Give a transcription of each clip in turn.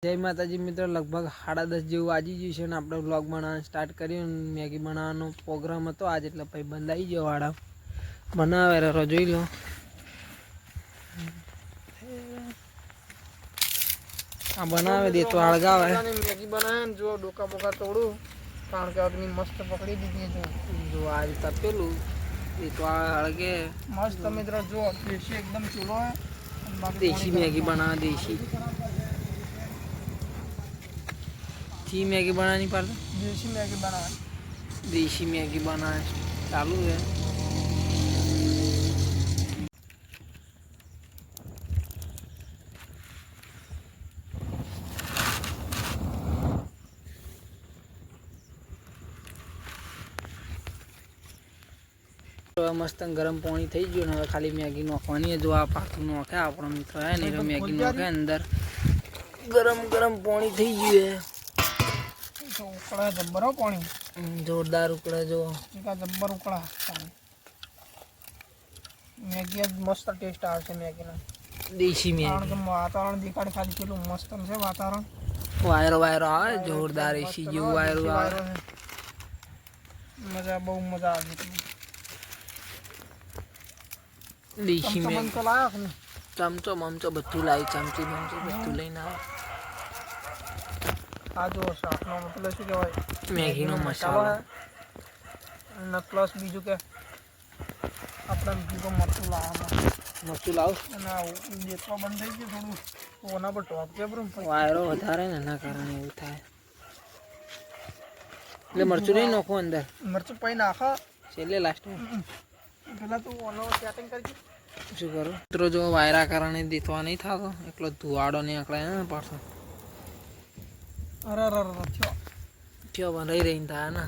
જય માતાજી મિત્રો, લગભગ 10:30 જેવું વાગી ગયું છે ને આપણે વ્લોગ બનાવવાનું સ્ટાર્ટ કર્યું. મેગી બનાવવાનો પ્રોગ્રામ હતો આજે, એટલે ભાઈ બંધ આવી ગયો વાળા બનાવે રહ્યો. જોઈ લો આ બનાવે દે તો હળગાવે. મેગી બનાવે ને જો ડોકા બોકા તોડું, કારણ કે અગ્નિ મસ્ત પકડી દીધી. જો આ રીતે પેલું એ તો હળગે મસ્ત. મિત્રો જો દેશી એકદમ ચૂલો હે, દેશી મેગી बनावे. देसी मैगी बना नहीं पाता, देसी मैगी बनाए चालू है. मस्त गरम पानी थी गयो ने खाली मैगी नाखवानी है. जो आ पाकू नाखे आपणो मित्र है ने मैगी नाखे अंदर. गरम गरम पानी थी गयो है. उकड़ा जब्बर पानी, जोरदार उकड़ा. जो जब्बर उकड़ा मैगी मस्त टेस्ट आवशे मैगी ना. देशी मैगी वातावरण देखाड़े खाली पेलू मस्त छे वातावरण. वायरो वायरो आवे जोरदार, एसी जेवुं वायरो आवे. मजा बहु मजा आवे. देशी मैगी चमचो ममचो बधु लाई, चमची ममची बधु लईने आवे. आ जो शाकनो मतलब शुं कहेवाय, मैगी नो मसालो ने प्लस बीजू के आपणे बीजो मरचुं लाव અને દેખવા બંધ થઈ ગયું થોડું, ઓના પર ટોપ કે બ્રો વાયરો વધારે ને એના કારણે એવું થાય. એટલે મરચું નહીં નાખો અંદર, મરચું પઈ નાખો છેલ્લે લાસ્ટમાં. પેલા તું ઓનો સેટિંગ કરજે. શું કરું મિત્રો, જો વાયરા કારણે દેખવા નહીં થતો, એકલો ધુવાડો નીકળે ને પાછો. અરે અરે થયો બનાવી રહી થાય ને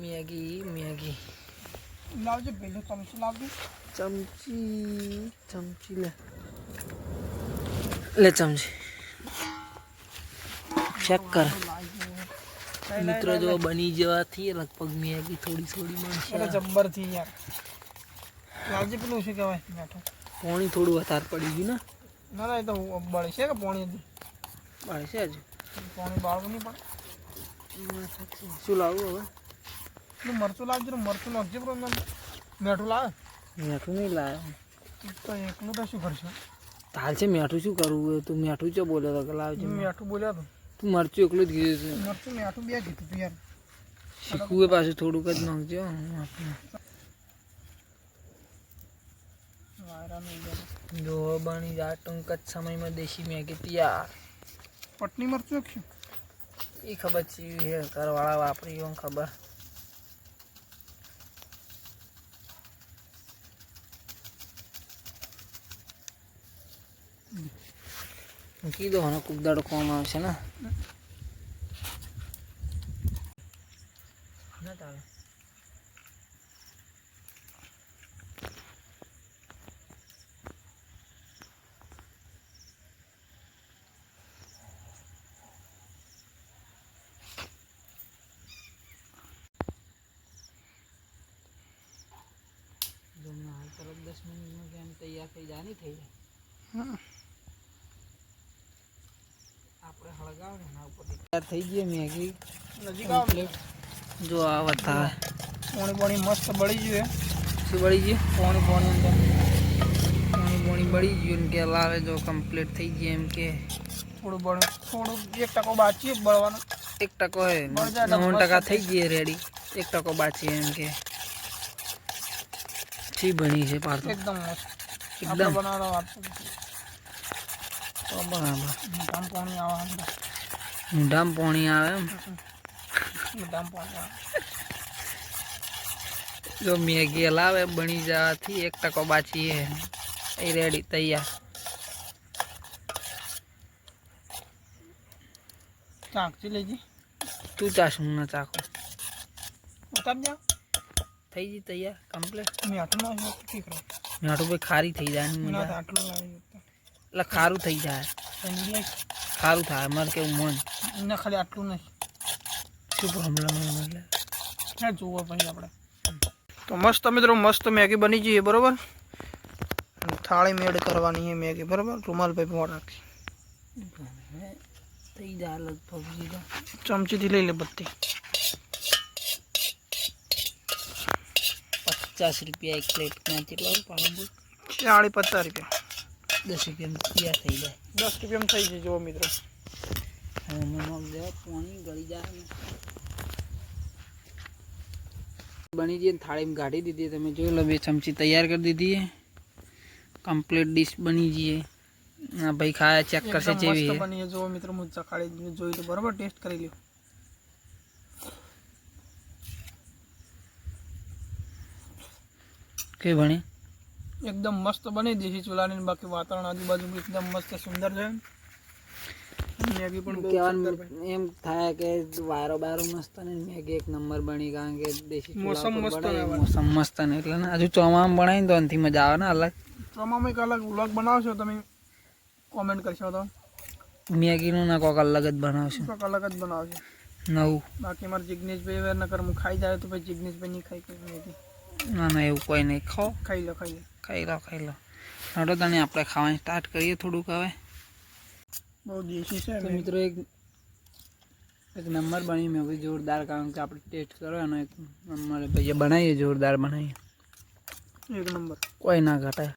मैगी. मैगी लावजे पहले चमची लावजे. चमची चमची ले चमची चेक कर मित्रों. जो बनी जवा थी लगभग मैगी थोड़ी थोड़ी बनशे. अरे जब्बर थी यार. लावजे पेલું શું કહેવાય મેઠું પાણી થોડું વધારે પડી ગયું ને. ના ના, એ તો બળશે કે પાણી બળશે જ. પાણી બાળવું નહીં પડે. શું લાવવું હવે? મરચું લાવજો ને, મરચું નાખજે બ્રો. મેઠું લાવે? મેઠું નહીં લાવે તો એકલું તો શું કરશો? હાલ છે મેઠું શું કરવું? તું મેઠું ચો બોલ્યો તો કે લાવજો. મેઠું બોલ્યો તો તું મરચું એકલું જ કીધું છે. મરચું મેઠું બે કીધું તું યાર. શીખવું એ પાછું થોડુંક જ નાખજો. જો બની જાય ટૂંક જ સમયમાં દેશી મેગી તૈયાર. પટની મરચું શું એ ખબર છે, ઘરવાળા વાપરી એવું ખબર. કીધો ને કુકદાડો કોમ આવશે ને. हाल तरफ 10 मिनट में केम तैयार थी जानी थी આપણે હળગાવ ને ના ઉપર તૈયાર થઈ ગઈ મેગી. નજીક આવ પ્લેટ. જો આ વતા પાણી પાણી મસ્ત બળી ગયું. શું બળી ગયું? પાણી પાણી અંદર પાણી પાણી બળી ગયું ને કે લાવે. જો કમ્પ્લીટ થઈ ગઈ એમ કે થોડું બળ થોડું 1% બાકી બળવાનું. 1% હે 9% થઈ ગઈ રેડી. 1% બાકી એમ કે છી બની છે પાર. એકદમ મસ્ત એકદમ બનાવવાનો વાત તો બરાબર. ઊંડામ પાણી આવે, ઊંડામ પાણી આવે એમ. ઊંડામ પાણી આવે. જો મેગી લાવે બની જવાથી 1% બાકી હે એ રેડી તૈયાર. ચાકથી લેજી. તું ચાશું ના ચાકુ ઉતાર જા. થઈ ગઈ તૈયાર કમ્પ્લીટ. મેઠું ના ઠીક રહે. મેઠું ભાઈ ખારી થઈ જાય ને આટલું એટલે ખારું થઈ જાય. ખારું થાય મારે કેવું મન ના, ખાલી આટલું નહીં. શું પ્રોબ્લેમ એટલે હા જોવો પછી આપણે. તો મસ્ત મિત્રો મસ્ત મેગી બની જઈએ બરોબર. थाली में ऐड करवानी है मैगी बराबर रुमाल पे मोड़ राखी तैयार लगभग चमची थी ले ले बत्ती 50 रुपया एक प्लेट में કેટલા પાણી 40-50 रुपया 10 रुपया में तैयार થઈ જાય 10 रुपया में થઈ જાય જો મિત્રો નમક દે પાણી ગળી જાય बनी जी थाली में गाड़ी दीदी तब जो लो 2 चमची तैयार कर दीदी है कंप्लीट डिश बनी जी है हाँ भाई खाया चेक कर से जेवी है बनी है जो मित्र मुझे खाड़ी जो तो बराबर टेस्ट करी लियो के बने एकदम मस्त बने देसी चूल्हा ने बाकी वातावरण आजू-बाजू एकदम मस्त सुंदर है मैगी पण बहुत सुंदर एम थाय के वायरो बायरो मस्त ने मैगी एक नंबर बनी कारण के देसी मौसम मस्त है मौसम मस्त ने એટલે ને હજુ ચોમામાં બનાવીને તો અંથી મજા આવે ને અલગ ચોમામાં એક અલગ વ્લોગ બનાવશો તમે કોમેન્ટ કરશો તો મેગીનું ના કોક અલગ જ બનાવશો કોક અલગ જ બનાવશો નવું બાકી માર જિગ્નેશ ભાઈ વેર નકર હું ખાઈ જાય તો પછી જિગ્નેશ ભાઈ નહીં ખાઈ કે મેગી ના ના એવું કોઈ નહીં ખાઓ ખાઈ લો ખાઈ લો હટો તને આપણે ખાવાનું સ્ટાર્ટ કરીએ થોડુંક હવે બહુ દેશી છે તો મિત્રો એક નંબર બની મેં भी जोरदार કારણ કે આપણે ટેસ્ટ કરવાનો એક નંબર ભાઈ બનાવીએ જોરદાર બનાવીએ એક નંબર કોઈ ના ઘટાય